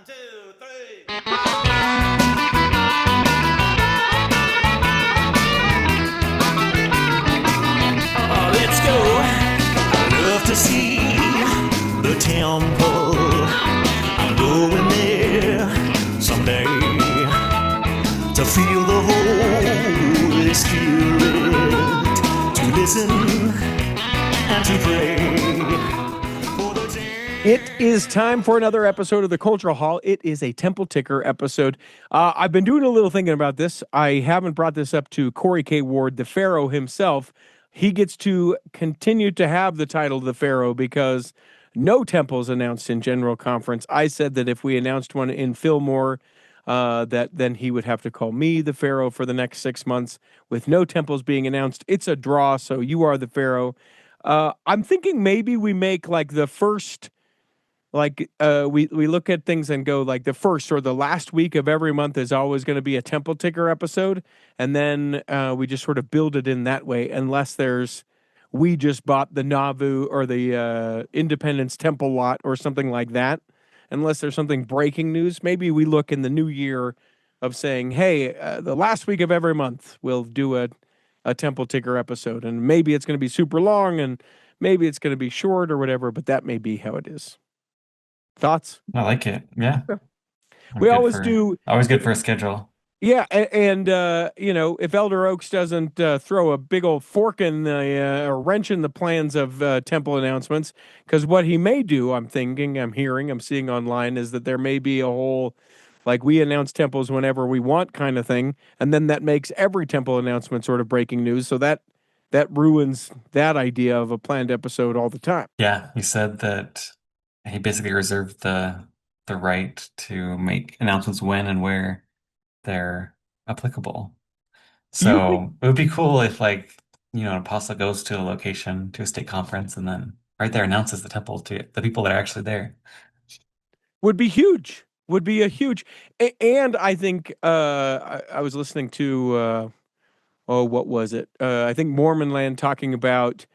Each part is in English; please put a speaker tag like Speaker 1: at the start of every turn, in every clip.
Speaker 1: two, three.
Speaker 2: Let's go. I love to see the temple. I'm going there someday to feel the Holy Spirit, to listen and to pray.
Speaker 3: It is time for another episode of the Cultural Hall. It is a Temple Ticker episode. I've been doing a little thinking about this. I haven't brought this up to Corey K. Ward, the Pharaoh himself. He gets to continue to have the title of the Pharaoh because no temples announced in General Conference. I said that if we announced one in Fillmore, that then he would have to call me the Pharaoh for the next 6 months. With no temples being announced, it's a draw, so you are the Pharaoh. I'm thinking maybe we make like the first... we look at things and go like the first or the last week of every month is always going to be a Temple Ticker episode. And then we just sort of build it in that way, unless we just bought the Nauvoo or the Independence Temple lot or something like that. Unless there's something breaking news, maybe we look in the new year of saying, hey, the last week of every month, we'll do a Temple Ticker episode. And maybe it's going to be super long and maybe it's going to be short or whatever, but that may be how it is. Thoughts?
Speaker 4: I like it. Yeah.
Speaker 3: We always do.
Speaker 4: Always good for a schedule.
Speaker 3: Yeah. And if Elder Oaks doesn't throw a big old fork in or wrench in the plans of temple announcements, because what he may do, I'm thinking, I'm seeing online, is that there may be a whole, like, we announce temples whenever we want kind of thing. And then that makes every temple announcement sort of breaking news. So that ruins that idea of a planned episode all the time.
Speaker 4: Yeah. He said that he basically reserved the right to make announcements when and where they're applicable. So it would be cool if, like, an apostle goes to a location, to a state conference, and then right there announces the temple to the people that are actually there.
Speaker 3: Would be huge. Would be a huge. And I think I was listening to, what was it? I think Mormon Land talking about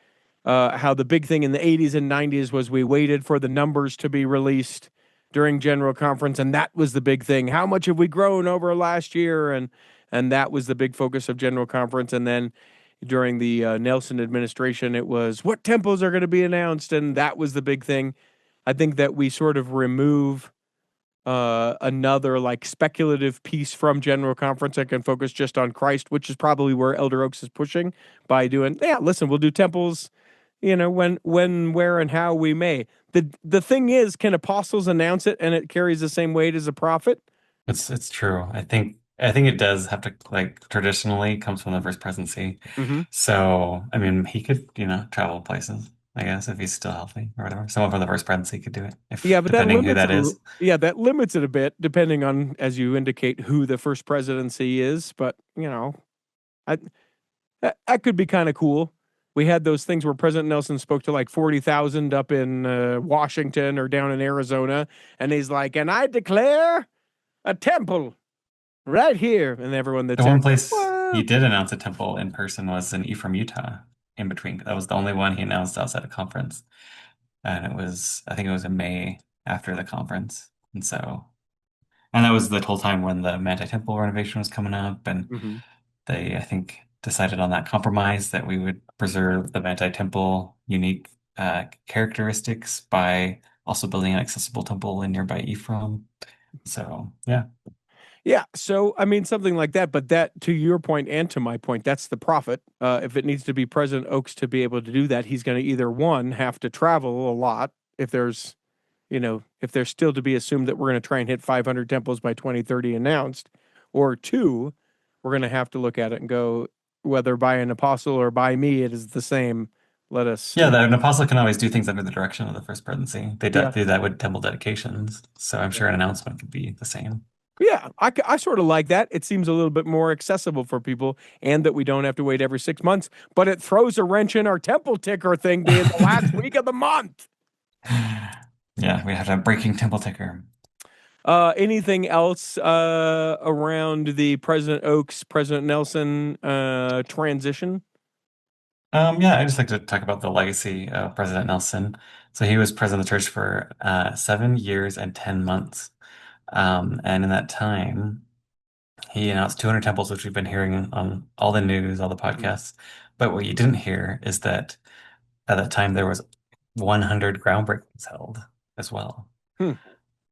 Speaker 3: how the big thing in the 80s and 90s was we waited for the numbers to be released during General Conference, and that was the big thing. How much have we grown over last year? And that was the big focus of General Conference. And then during the Nelson administration, it was what temples are going to be announced, and that was the big thing. I think that we sort of remove another like speculative piece from General Conference and can focus just on Christ, which is probably where Elder Oaks is pushing by doing, listen, we'll do temples, when, where, and how we may. The thing is, can apostles announce it and it carries the same weight as a prophet?
Speaker 4: It's true. I think it does have to, like, traditionally comes from the first presidency.
Speaker 3: Mm-hmm.
Speaker 4: So, I mean, he could, travel places, I guess, if he's still healthy or whatever. Someone from the first presidency could do it,
Speaker 3: But
Speaker 4: depending who that is.
Speaker 3: That limits it a bit, depending on, as you indicate, who the first presidency is. But, that could be kind of cool. We had those things where President Nelson spoke to like 40,000 up in Washington or down in Arizona. And he's like, and I declare a temple right here. And everyone
Speaker 4: The one place he did announce a temple in person was in Ephraim, Utah, in between. That was the only one he announced outside of conference. And I think it was in May after the conference. And that was the whole time when the Manti Temple renovation was coming up. And they, I think, decided on that compromise that we would preserve the Manti Temple unique characteristics by also building an accessible temple in nearby Ephraim. So, yeah.
Speaker 3: Yeah, so, I mean, something like that, but that, to your point and to my point, that's the profit. If it needs to be President Oaks to be able to do that, he's going to either, one, have to travel a lot, if there's still to be assumed that we're going to try and hit 500 temples by 2030 announced, or two, we're going to have to look at it and go, whether by an apostle or by me, it is the same. Let us...
Speaker 4: Yeah, an apostle can always do things under the direction of the first presidency. They do that with temple dedications, so I'm sure an announcement could be the same.
Speaker 3: Yeah, I sort of like that. It seems a little bit more accessible for people, and that we don't have to wait every 6 months, but it throws a wrench in our temple ticker thing being the last week of the month.
Speaker 4: Yeah, we have to have breaking temple ticker.
Speaker 3: Anything else around the President Oaks, President Nelson transition?
Speaker 4: Yeah, I just like to talk about the legacy of President Nelson. So he was president of the church for 7 years and 10 months. And in that time, he announced 200 temples, which we've been hearing on all the news, all the
Speaker 3: Mhm.
Speaker 4: podcasts. But what you didn't hear is that at that time there was 100 groundbreakings held as well.
Speaker 3: Hmm.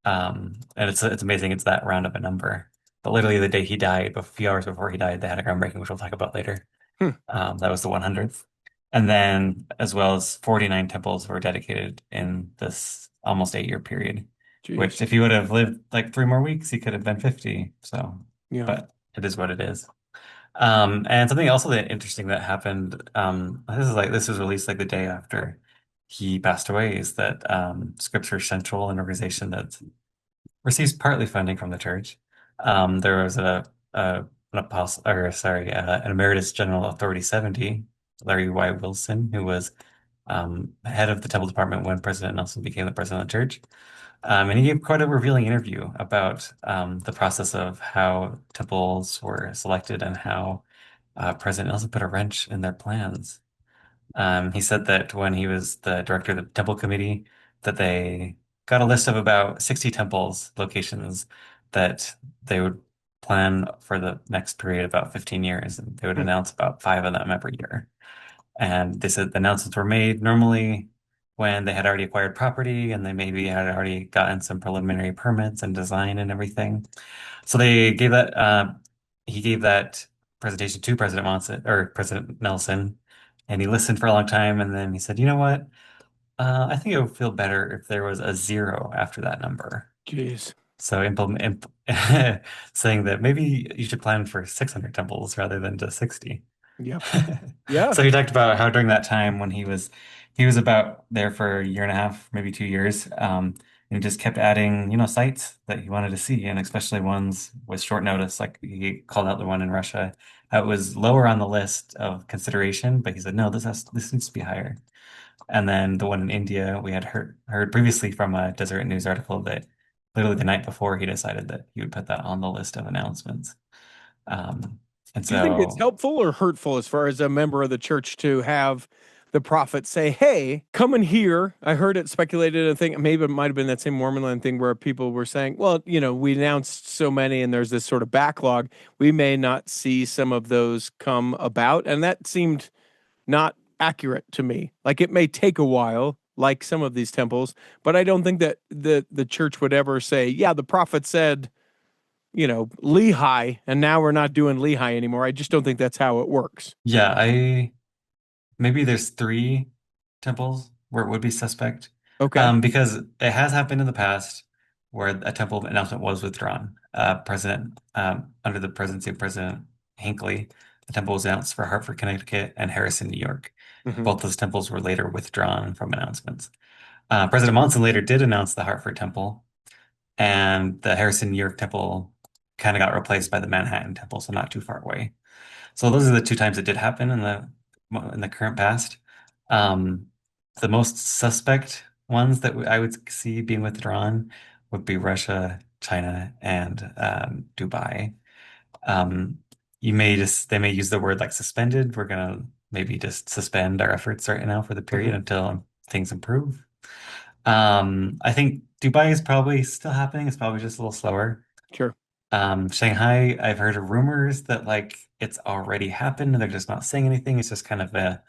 Speaker 4: And it's amazing it's that round of a number. But literally the day he died, a few hours before he died, they had a groundbreaking, which we'll talk about later.
Speaker 3: Hmm.
Speaker 4: That was the 100th. And then, as well as 49 temples were dedicated in this almost 8-year period, which
Speaker 3: Jeez.
Speaker 4: if he would have lived like 3 more weeks, he could have been 50. So,
Speaker 3: Yeah.
Speaker 4: but it is what it is. And something also that interesting that happened, this was released like the day after he passed away, is that Scripture Central, an organization that receives partly funding from the church. There was a an apostle, or sorry, an emeritus general authority 70, Larry Y. Wilson, who was head of the Temple Department when President Nelson became the president of the church. And he gave quite a revealing interview about the process of how temples were selected and how President Nelson put a wrench in their plans. He said that when he was the director of the temple committee, that they got a list of about 60 temples locations that they would plan for the next period, about 15 years, and they would
Speaker 3: Hmm.
Speaker 4: announce about five of them every year. And they said the announcements were made normally when they had already acquired property and they maybe had already gotten some preliminary permits and design and everything. So he gave that presentation to President Monson or President Nelson, and he listened for a long time. And then he said, you know what? I think it would feel better if there was a zero after that number.
Speaker 3: Jeez.
Speaker 4: So saying that maybe you should plan for 600 temples rather than just 60.
Speaker 3: Yep. Yeah.
Speaker 4: So he talked about how during that time when he was about there for a year and a half, maybe 2 years, and he just kept adding, sites that he wanted to see, and especially ones with short notice. Like he called out the one in Russia. It was lower on the list of consideration, but he said, no, this needs to be higher. And then the one in India, we had heard previously from a Deseret News article that literally the night before he decided that he would put that on the list of announcements. Um, and
Speaker 3: Do you think it's
Speaker 4: so
Speaker 3: helpful or hurtful as far as a member of the church to have the prophet say, "Hey, come and hear"? I heard it speculated. I think maybe it might have been that same Mormon land thing where people were saying, "Well, we announced so many, and there's this sort of backlog. We may not see some of those come about," and that seemed not accurate to me. Like it may take a while, like some of these temples, but I don't think that the church would ever say, "Yeah, the prophet said." Lehigh, and now we're not doing Lehigh anymore. I just don't think that's how it works.
Speaker 4: yeah, I maybe there's three temples where it would be suspect.
Speaker 3: Okay.
Speaker 4: Because it has happened in the past where a temple announcement was withdrawn. Under the presidency of President Hinckley, the temple was announced for Hartford, Connecticut, and Harrison, New York.
Speaker 3: Hmm.
Speaker 4: Both those temples were later withdrawn from announcements. President Monson later did announce the Hartford temple, and the Harrison, New York temple kind of got replaced by the Manhattan temple, so not too far away. So those are the two times it did happen in the current past. Um, the most suspect ones that I would see being withdrawn would be Russia, China, and Dubai. Um, they may use the word like suspended. We're gonna maybe just suspend our efforts right now for the period
Speaker 3: Hmm.
Speaker 4: until things improve. I think Dubai is probably still happening. It's probably just a little slower.
Speaker 3: Sure.
Speaker 4: Shanghai, I've heard of rumors that like it's already happened and they're just not saying anything. It's just kind of a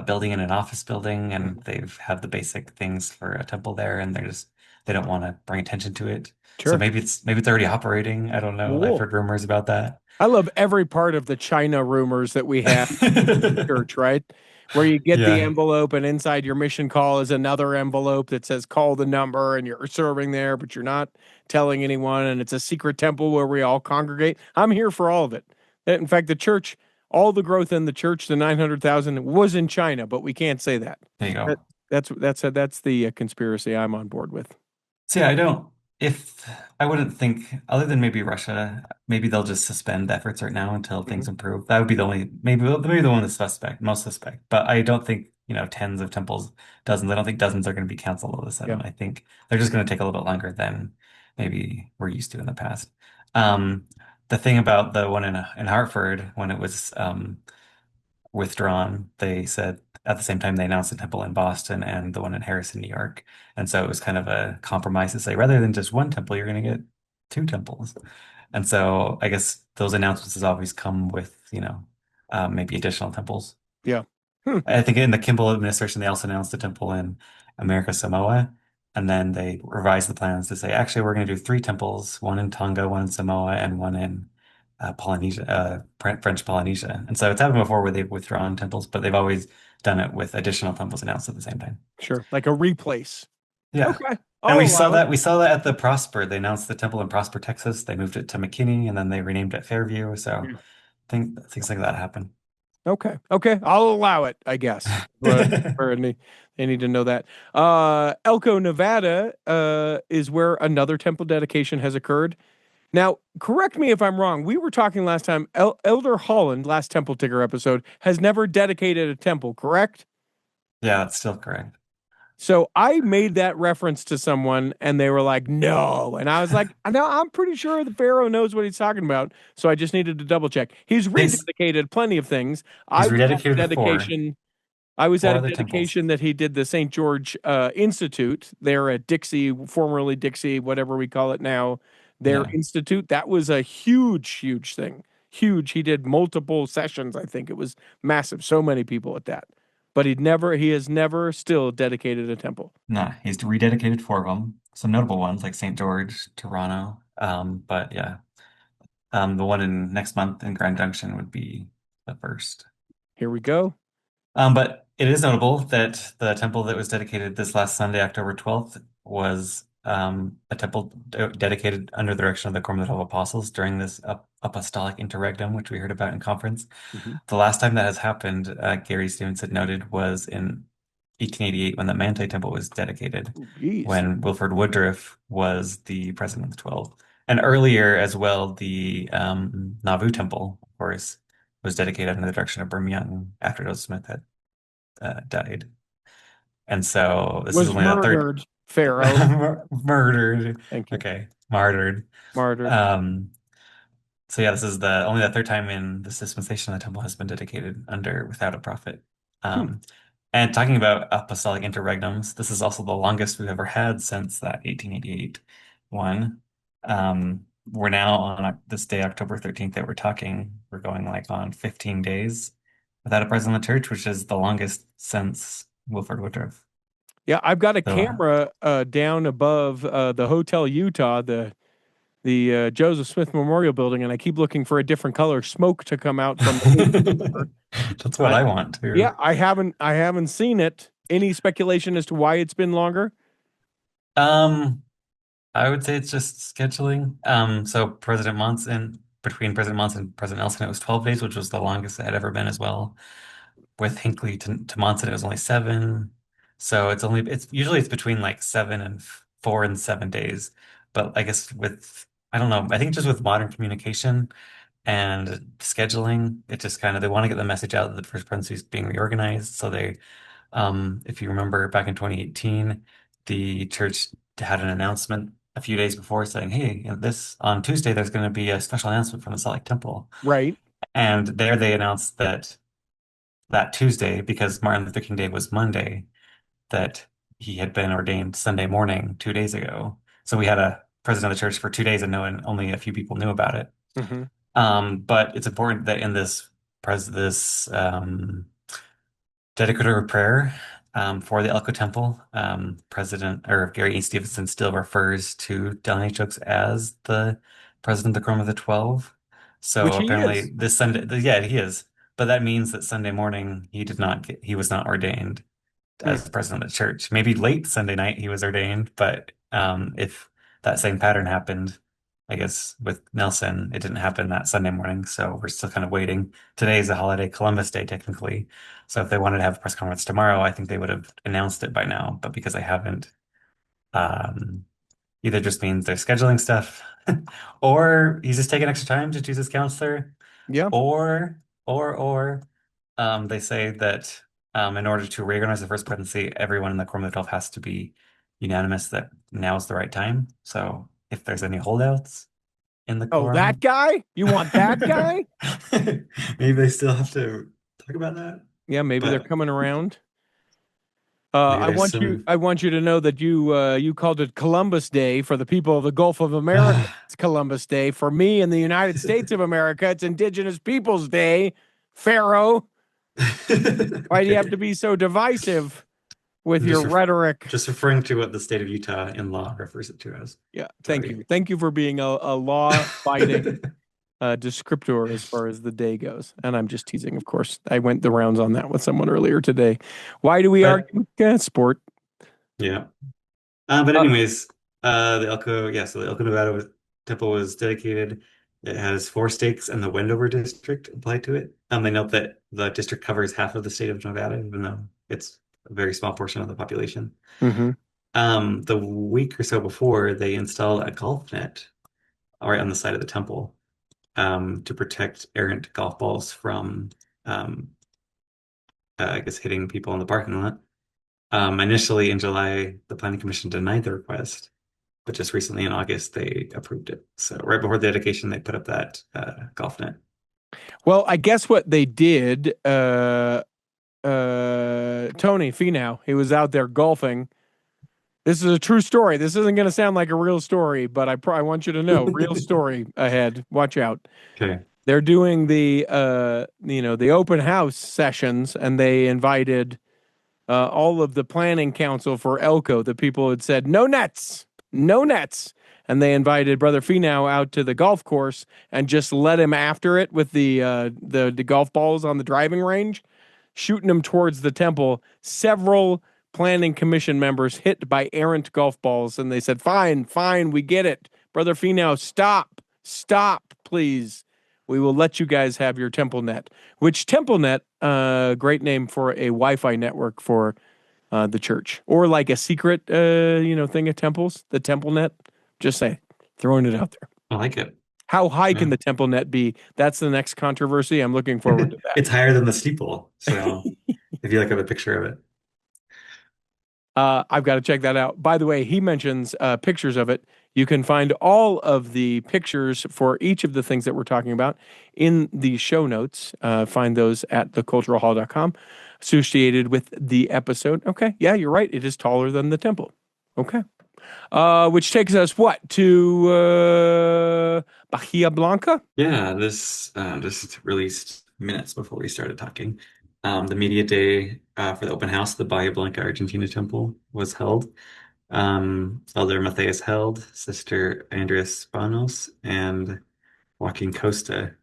Speaker 4: building in an office building, and
Speaker 3: Mhm.
Speaker 4: they've had the basic things for a temple there, and they don't want to bring attention to it. So
Speaker 3: Sure.
Speaker 4: maybe it's already operating. I don't know. I've
Speaker 3: Cool.
Speaker 4: heard rumors about that.
Speaker 3: I love every part of the China rumors that we have in church, right? Where you get the
Speaker 4: Yeah,
Speaker 3: envelope and inside your mission call is another envelope that says call the number and you're serving there, but you're not telling anyone. And it's a secret temple where we all congregate. I'm here for all of it. In fact, the church, all the growth in the church, the 900,000 was in China, but we can't say that.
Speaker 4: there you
Speaker 3: That
Speaker 4: go.
Speaker 3: that's the conspiracy I'm on board with.
Speaker 4: So yeah, if I wouldn't think, other than maybe Russia, maybe they'll just suspend efforts right now until
Speaker 3: Mhm.
Speaker 4: things improve. That would be the only, maybe the one that's most suspect. But I don't think, tens of temples, dozens. I don't think dozens are going to be canceled all of a
Speaker 3: Yeah.
Speaker 4: sudden. I think they're just going to take a little bit longer than maybe we're used to in the past. Um, the thing about the one in Hartford, when it was withdrawn, they said at the same time they announced the temple in Boston and the one in Harrison, New York. And so it was kind of a compromise to say rather than just one temple, you're going to get two temples. And so I guess those announcements has always come with, maybe additional temples.
Speaker 3: Yeah. Hmm.
Speaker 4: I think in the Kimball administration, they also announced a temple in America Samoa. And then they revised the plans to say, actually, we're going to do three temples, one in Tonga, one in Samoa, and one in Polynesia, French Polynesia. And so it's happened before where they've withdrawn temples, but they've always done it with additional temples announced at the same time.
Speaker 3: Sure. Like a replace.
Speaker 4: Yeah.
Speaker 3: Okay.
Speaker 4: And
Speaker 3: I'll allow it.
Speaker 4: we saw that at the Prosper. They announced the temple in Prosper, Texas. They moved it to McKinney and then they renamed it Fairview. So
Speaker 3: Yeah.
Speaker 4: think things like that happen.
Speaker 3: Okay. Okay. I'll allow it, I guess. But they need to know that. Elko, Nevada, is where another temple dedication has occurred. Now, correct me if I'm wrong. We were talking last time. Elder Holland, last temple ticker episode, has never dedicated a temple, correct?
Speaker 4: Yeah, that's still correct.
Speaker 3: So I made that reference to someone and they were like, no. And I was like, no, I'm pretty sure the Pharaoh knows what he's talking about. So I just needed to double check. He's
Speaker 4: He's
Speaker 3: rededicated plenty of things. I
Speaker 4: he's
Speaker 3: was at a
Speaker 4: rededicated
Speaker 3: dedication. I was at
Speaker 4: four
Speaker 3: a
Speaker 4: other temples.
Speaker 3: dedication that he did the St. George Institute there at Dixie, formerly Dixie, whatever we call it now, their
Speaker 4: Yeah.
Speaker 3: institute. That was a huge, huge thing. Huge. He did multiple sessions. I think it was massive. So many people at that. But he has never still dedicated a temple.
Speaker 4: Nah, he's rededicated four of them. Some notable ones like St. George, Toronto. But yeah, the one in next month in Grand Junction would be the first.
Speaker 3: Here we go.
Speaker 4: But it is notable that the temple that was dedicated this last Sunday, October 12th, was a temple dedicated under the direction of the Quorum of the 12 Apostles during this apostolic interregnum, which we heard about in conference.
Speaker 3: Mhm.
Speaker 4: The last time that has happened, Gary Stevens had noted, was in 1888 when the Manti Temple was dedicated,
Speaker 3: Ooh, geez.
Speaker 4: when Wilford Woodruff was the president of the 12. And earlier as well, the Nauvoo Temple, of course, was dedicated under the direction of Brigham Young after Joseph Smith had died. And so this is
Speaker 3: Was
Speaker 4: only the third
Speaker 3: murdered, Pharaoh.
Speaker 4: murdered.
Speaker 3: Thank you.
Speaker 4: Okay, martyred.
Speaker 3: Martyred.
Speaker 4: Um, so yeah, this is the only the third time in this dispensation the temple has been dedicated under without a prophet.
Speaker 3: Hmm.
Speaker 4: Um, and talking about apostolic interregnums, this is also the longest we've ever had since that 1888 one. We're now on this day, October 13th, that we're talking. We're going like on 15 days without a president of the church, which is the longest since Wilford Woodruff.
Speaker 3: Yeah, I've got a
Speaker 4: So,
Speaker 3: camera down above the Hotel Utah, the Joseph Smith Memorial Building, and I keep looking for a different color smoke to come out from the
Speaker 4: that's what
Speaker 3: I,
Speaker 4: I want too.
Speaker 3: yeah, I haven't seen it. Any speculation as to why it's been longer?
Speaker 4: Um, I would say it's just scheduling. So between President Monson and President Nelson, it was 12 days, which was the longest it had ever been as well. With Hinckley to Monson, it was only 7. So it's usually it's between like 4 and 7 days. But I guess I don't know, I think just with modern communication and scheduling, it just kind of, they want to get the message out that the First Presidency is being reorganized. So if you remember back in 2018, the church had an announcement a few days before saying, hey, this on Tuesday, there's going to be a special announcement from the Salt Lake Temple.
Speaker 3: Right.
Speaker 4: And there they announced that Tuesday, because Martin Luther King Day was Monday, that he had been ordained Sunday morning 2 days ago. So we had a president of the church for 2 days and only a few people knew about it.
Speaker 3: Hmm.
Speaker 4: But it's important that in this dedicator of prayer for the Elko Temple, President or Gary E. Stevenson still refers to Dallin H. Oaks as the president of the Quorum of the 12.
Speaker 3: Which
Speaker 4: So
Speaker 3: he
Speaker 4: apparently
Speaker 3: is.
Speaker 4: this Sunday, yeah, he is. But that means that Sunday morning he was not ordained
Speaker 3: Hmm.
Speaker 4: as the president of the church. Maybe late Sunday night he was ordained, but if that same pattern happened, I guess with Nelson, it didn't happen that Sunday morning. So we're still kind of waiting. Today is a holiday, Columbus Day, technically. So if they wanted to have a press conference tomorrow, I think they would have announced it by now. But because they haven't, um, either just means they're scheduling stuff, or he's just taking extra time to choose his counselor,
Speaker 3: Yeah.
Speaker 4: or they say that in order to reorganize the First Presidency, everyone in the Quorum of the 12 has to be unanimous that now is the right time. So if there's any holdouts in the
Speaker 3: Oh, that
Speaker 4: quorum,
Speaker 3: guy? You want that guy?
Speaker 4: maybe they still have to talk about that.
Speaker 3: Yeah, maybe they're
Speaker 4: But
Speaker 3: coming around.
Speaker 1: Maybe
Speaker 3: I
Speaker 1: there's
Speaker 3: want you.
Speaker 1: some.
Speaker 3: I want you to know that you called it Columbus Day for the people of the Gulf of America. It's Columbus Day for me in the United States of America. It's Indigenous Peoples Day. Pharaoh, why do you have
Speaker 1: Okay.
Speaker 3: to be so divisive with
Speaker 1: I'm
Speaker 3: your rhetoric?
Speaker 1: just referring to what the state of Utah in law refers it to as.
Speaker 3: Yeah, thank
Speaker 1: Sorry.
Speaker 3: you. Thank you for being a law-abiding descriptor as far as the day goes. And I'm just teasing, of course. I went the rounds on that with someone earlier today. Why do we
Speaker 1: But
Speaker 3: argue? Sport.
Speaker 1: yeah. But
Speaker 3: Uh,
Speaker 1: anyways, the Elko, yeah, so the Elko Nevada temple was dedicated. It has four stakes and the Wendover district applied to it. They note that the district covers half of the state of Nevada, even though it's a very small portion of the population.
Speaker 3: mhm.
Speaker 1: The week or so before, they installed a golf net right on the side of the temple, to protect errant golf balls from, um, I guess, hitting people in the parking lot. Initially in July, the Planning Commission denied the request, but just recently in August, they approved it. So right before the dedication, they put up that golf net.
Speaker 3: Well, I guess what they did, Tony Finau, he was out there golfing. This is a true story. This isn't going to sound like a real story, but I want you to know, real story ahead. Watch out.
Speaker 1: Okay.
Speaker 3: They're doing the open house sessions, and they invited all of the planning council for Elko. The people had said no nets, no nets, and they invited Brother Finau out to the golf course and just let him after it with the golf balls on the driving range, shooting them towards the temple. Several planning commission members hit by errant golf balls, and they said, "Fine, fine, we get it, Brother Finau, stop, please." We will let you guys have your temple net, which temple net, great name for a Wi-Fi network for the church, or like a secret, thing of temples, the temple net. Just say, throwing it out there.
Speaker 1: I like it.
Speaker 3: How high can
Speaker 1: Yeah.
Speaker 3: the temple net be? That's the next controversy. I'm looking forward to that.
Speaker 1: It's higher than the steeple. So if you look at a picture of it.
Speaker 3: I've got to check that out. By the way, he mentions pictures of it. You can find all of the pictures for each of the things that we're talking about in the show notes. Find those at theculturalhall.com, associated with the episode. Okay, yeah, you're right. It is taller than the temple. Okay. Which takes us what? To Bahia Blanca?
Speaker 1: Yeah, this just released minutes before we started talking. The media day for the open house, the Bahia Blanca Argentina temple was held. Elder Matthias held, Sister Andres Spanos, and Joaquin Costa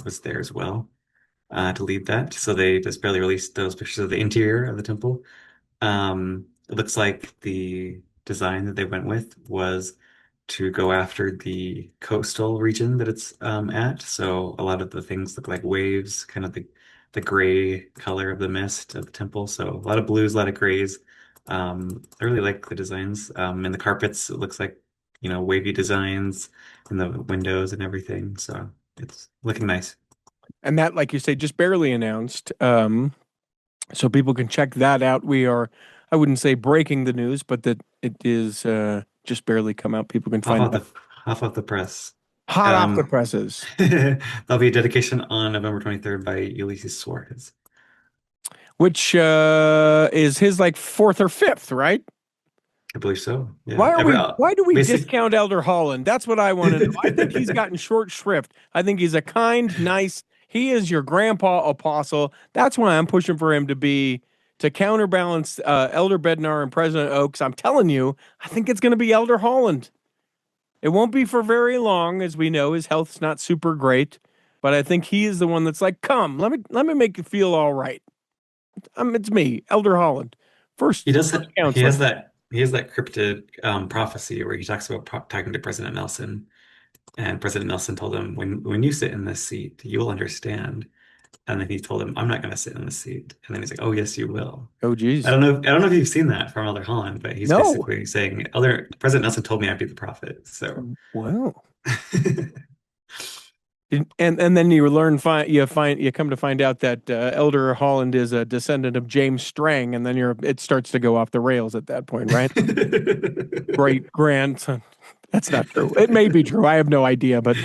Speaker 1: was there as well to lead that. So they just barely released those pictures of the interior of the temple. It looks like the design that they went with was to go after the coastal region that it's at. So a lot of the things look like waves, kind of the gray color of the mist of the temple. So a lot of blues, a lot of grays. I really like the designs. And the carpets, it looks like, wavy designs in the windows and everything. So it's looking nice.
Speaker 3: And that, like you say, just barely announced. So people can check that out. We are, I wouldn't say breaking the news, but that it is just barely come out. People can
Speaker 1: Half
Speaker 3: find
Speaker 1: of
Speaker 3: it
Speaker 1: half of the press.
Speaker 3: hot off the
Speaker 1: Um,
Speaker 3: presses.
Speaker 1: there'll be a dedication on November 23rd by Ulysses Suarez.
Speaker 3: Which is his like fourth or fifth, right?
Speaker 1: I believe so. Yeah.
Speaker 3: Why do we
Speaker 1: Basic,
Speaker 3: discount Elder Holland? That's what I want to know. I think he's gotten short shrift. I think he's a kind, nice, he is your grandpa apostle. That's why I'm pushing for him to counterbalance Elder Bednar and President Oaks. I'm telling you, I think it's going to be Elder Holland. It won't be for very long, as we know. His health's not super great, but I think he is the one that's like, come, let me make you feel all right. It's me, Elder Holland.
Speaker 1: he does
Speaker 3: First
Speaker 1: he
Speaker 3: counselor.
Speaker 1: has that cryptid prophecy where he talks about talking to President Nelson, and President Nelson told him, when you sit in this seat, you'll understand. And then he told him, I'm not going to sit in this seat. And then he's like, oh, yes, you will.
Speaker 3: Oh, geez.
Speaker 1: I don't know if you've seen that from Elder Holland, but he's
Speaker 3: No.
Speaker 1: basically saying, Elder President Nelson told me I'd be the prophet. So
Speaker 3: Well. And then you learn you come to find out that Elder Holland is a descendant of James Strang, and then it starts to go off the rails at that point, right? Great grandson. That's not true. It may be true. I have no idea, but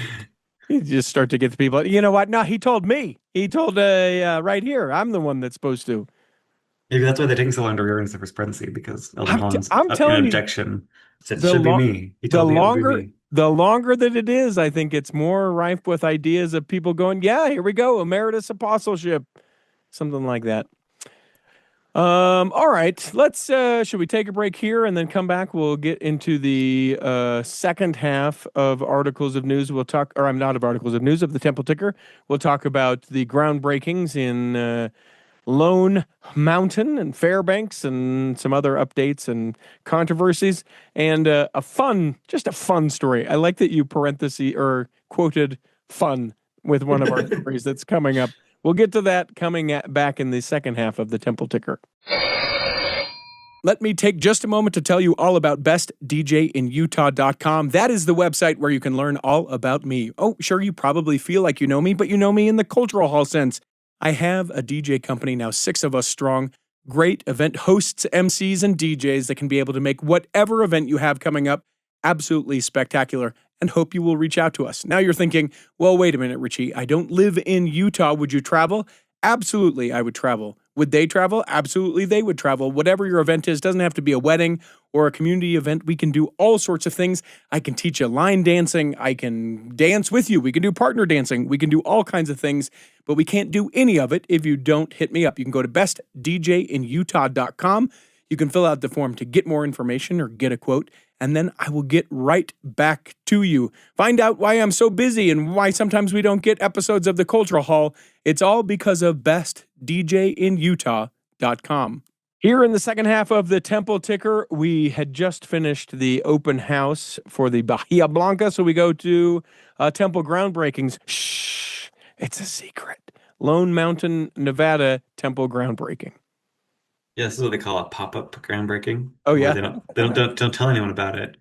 Speaker 3: you just start to get the people. You know what? No, he told me. He told right here. I'm the one that's supposed to.
Speaker 1: Maybe that's why they're taking so long to reorganize the first presidency because Elder Holland's
Speaker 3: I'm
Speaker 1: in
Speaker 3: telling you,
Speaker 1: objection said it
Speaker 3: the
Speaker 1: should be
Speaker 3: lo-
Speaker 1: me. He
Speaker 3: the
Speaker 1: told me it would be
Speaker 3: longer
Speaker 1: me.
Speaker 3: the longer that it is, I think it's more rife with ideas of people going, yeah, here we go, emeritus apostleship, something like that. All right. Let's should we take a break here and then come back? We'll get into the second half of articles of news. We'll talk, or I'm not of articles of news of the Temple Ticker. We'll talk about the groundbreakings in Lone Mountain and Fairbanks and some other updates and controversies and just a fun story. I like that you parenthesis or quoted fun with one of our stories that's coming up. We'll get to that back in the second half of the Temple Ticker. Let me take just a moment to tell you all about bestdjinutah.com. That is the website where you can learn all about me. Oh, sure, you probably feel like you know me, but you know me in the cultural hall sense. I have a DJ company, now 6 of us strong, great event hosts, MCs, and DJs that can be able to make whatever event you have coming up absolutely spectacular, and hope you will reach out to us. Now you're thinking, well, wait a minute, Richie, I don't live in Utah. Would you travel? Absolutely, I would travel. Would they travel? Absolutely, they would travel. Whatever your event is, doesn't have to be a wedding or a community event. We can do all sorts of things. I can teach you line dancing. I can dance with you. We can do partner dancing. We can do all kinds of things, but we can't do any of it if you don't hit me up. You can go to bestdjinutah.com. You can fill out the form to get more information or get a quote, and then I will get right back to you. Find out why I'm so busy and why sometimes we don't get episodes of the Cultural Hall. It's all because of bestdjinutah.com. Here in the second half of the Temple Ticker, we had just finished the open house for the Bahia Blanca, so we go to Temple groundbreakings. Shh, it's a secret. Lone Mountain, Nevada Temple groundbreaking.
Speaker 1: Yeah, this is what they call a pop-up groundbreaking,
Speaker 3: Oh
Speaker 1: where
Speaker 3: yeah.
Speaker 1: they don't tell anyone about it.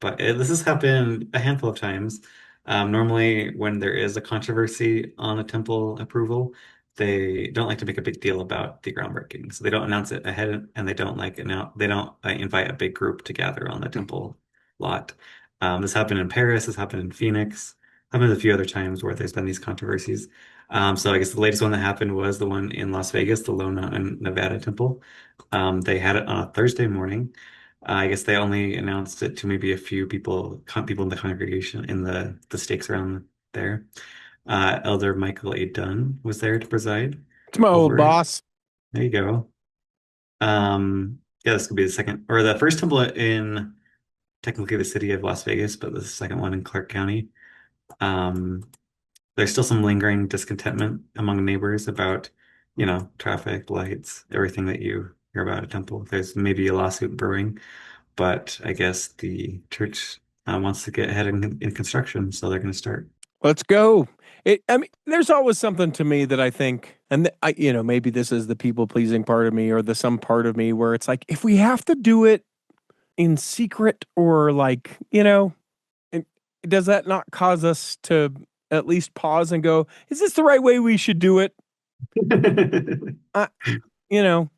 Speaker 1: But this has happened a handful of times. Normally, when there is a controversy on a temple approval, they don't like to make a big deal about the groundbreaking, so they don't announce it ahead, and they don't invite a big group to gather on the temple lot. This happened in Paris. This happened in Phoenix. Happened a few other times where there's been these controversies. So I guess the latest one that happened was the one in Las Vegas, the Lone Mountain Nevada temple. They had it on a Thursday morning. I guess they only announced it to maybe a few people in the congregation in the stakes around there. Elder Michael A. Dunn was there to preside
Speaker 3: It's my old
Speaker 1: over it.
Speaker 3: boss.
Speaker 1: There you go. Yeah, this could be the second or the first temple in technically the city of Las Vegas, but the second one in Clark County. Um, there's still some lingering discontentment among neighbors about, traffic, lights, everything that you hear about a temple. There's maybe a lawsuit brewing, but I guess the church wants to get ahead in construction, so they're going to start.
Speaker 3: Let's go. I mean, there's always something to me that I think, and maybe this is the people pleasing part of me or the some part of me where it's like, if we have to do it in secret or like, it, does that not cause us to at least pause and go, is this the right way we should do it? Uh, you know,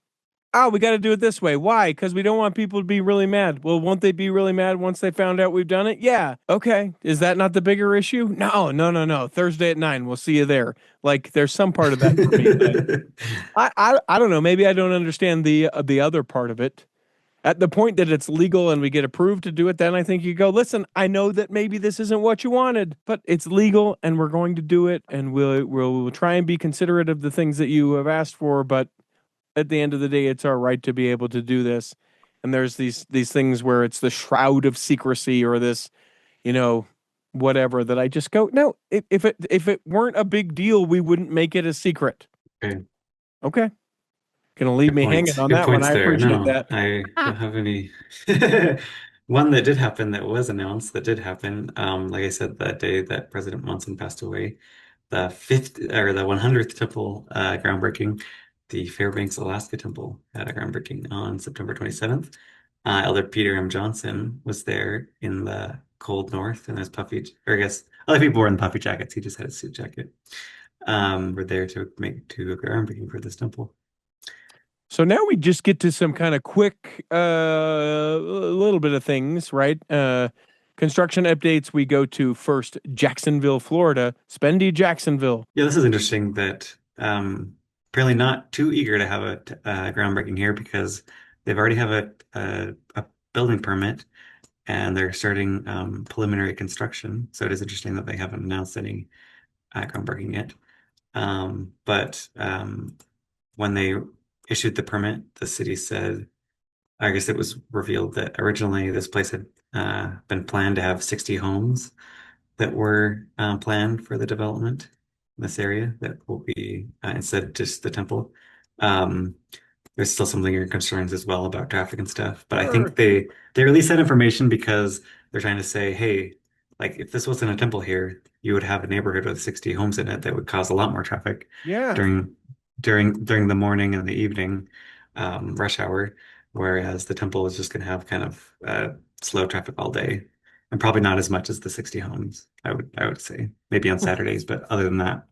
Speaker 3: oh, we got to do it this way. Why? Because we don't want people to be really mad. Well, won't they be really mad once they found out we've done it? Yeah. Okay. Is that not the bigger issue? No, no, no, no. Thursday at 9. We'll see you there. Like, there's some part of that for me that I don't know. Maybe I don't understand the other part of it. At the point that it's legal and we get approved to do it, then I think you go, listen, I know that maybe this isn't what you wanted, but it's legal and we're going to do it, and we'll try and be considerate of the things that you have asked for, but at the end of the day, it's our right to be able to do this. And there's these things where it's the shroud of secrecy or this, you know, whatever that I just go, no, if it weren't a big deal, we wouldn't make it a secret.
Speaker 1: Okay.
Speaker 3: Okay. Gonna leave
Speaker 1: Good
Speaker 3: me hanging
Speaker 1: points.
Speaker 3: on
Speaker 1: Good
Speaker 3: that one.
Speaker 1: points
Speaker 3: I
Speaker 1: there.
Speaker 3: appreciate
Speaker 1: No,
Speaker 3: that.
Speaker 1: I don't have any. One that did happen that was announced that did happen. Like I said, that day that President Monson passed away, the fifth or the 100th temple groundbreaking, the Fairbanks, Alaska temple had a groundbreaking on September 27th. Elder Peter M. Johnson was there in the cold north in his or I guess other people were in puffy jackets. He just had a suit jacket. We're there to make a groundbreaking for this temple.
Speaker 3: So now we just get to some kind of quick, little bit of things, right? Construction updates. We go to first Jacksonville, Florida. Spendy Jacksonville.
Speaker 1: Yeah, this is interesting that apparently not too eager to have a groundbreaking here because they've already have a building permit and they're starting preliminary construction. So it is interesting that they haven't announced any groundbreaking yet. But when they issued the permit, the city said, I guess it was revealed that originally this place had been planned to have 60 homes that were planned for the development in this area that will be instead just the temple. Um, there's still some lingering concerns as well about traffic and stuff, but I think
Speaker 3: Sure.
Speaker 1: they released that information because they're trying to say, hey, like if this wasn't a temple here, you would have a neighborhood with 60 homes in it that would cause a lot more traffic
Speaker 3: Yeah.
Speaker 1: during during the morning and the evening rush hour, whereas the temple is just going to have kind of slow traffic all day and probably not as much as the 60 homes, I would say. Maybe on Saturdays, but other than that,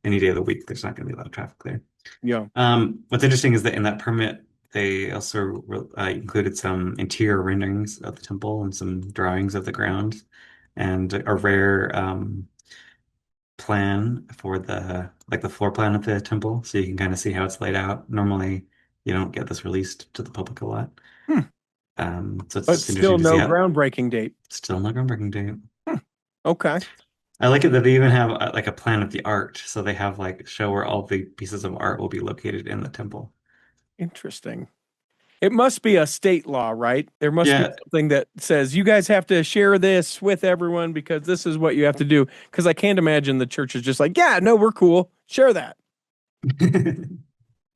Speaker 1: any day of the week, there's not going to be a lot of traffic there.
Speaker 3: Yeah.
Speaker 1: What's interesting is that in that permit, they also included some interior renderings of the temple and some drawings of the ground and a rare plan for the floor plan of the temple, so you can kind of see how it's laid out. Normally, you don't get this released to the public a lot.
Speaker 3: Hmm.
Speaker 1: So it's
Speaker 3: But
Speaker 1: just interesting
Speaker 3: still
Speaker 1: to see
Speaker 3: no
Speaker 1: how
Speaker 3: groundbreaking date.
Speaker 1: still not groundbreaking day.
Speaker 3: Hmm. Okay.
Speaker 1: I like it that they even have like a plan of the art, so they have like show where all the pieces of art will be located in the temple.
Speaker 3: Interesting. It must be a state law, right? There must be
Speaker 1: Yeah.
Speaker 3: something that says you guys have to share this with everyone because this is what you have to do. Because I can't imagine the church is just like, yeah, no, we're cool. Share that.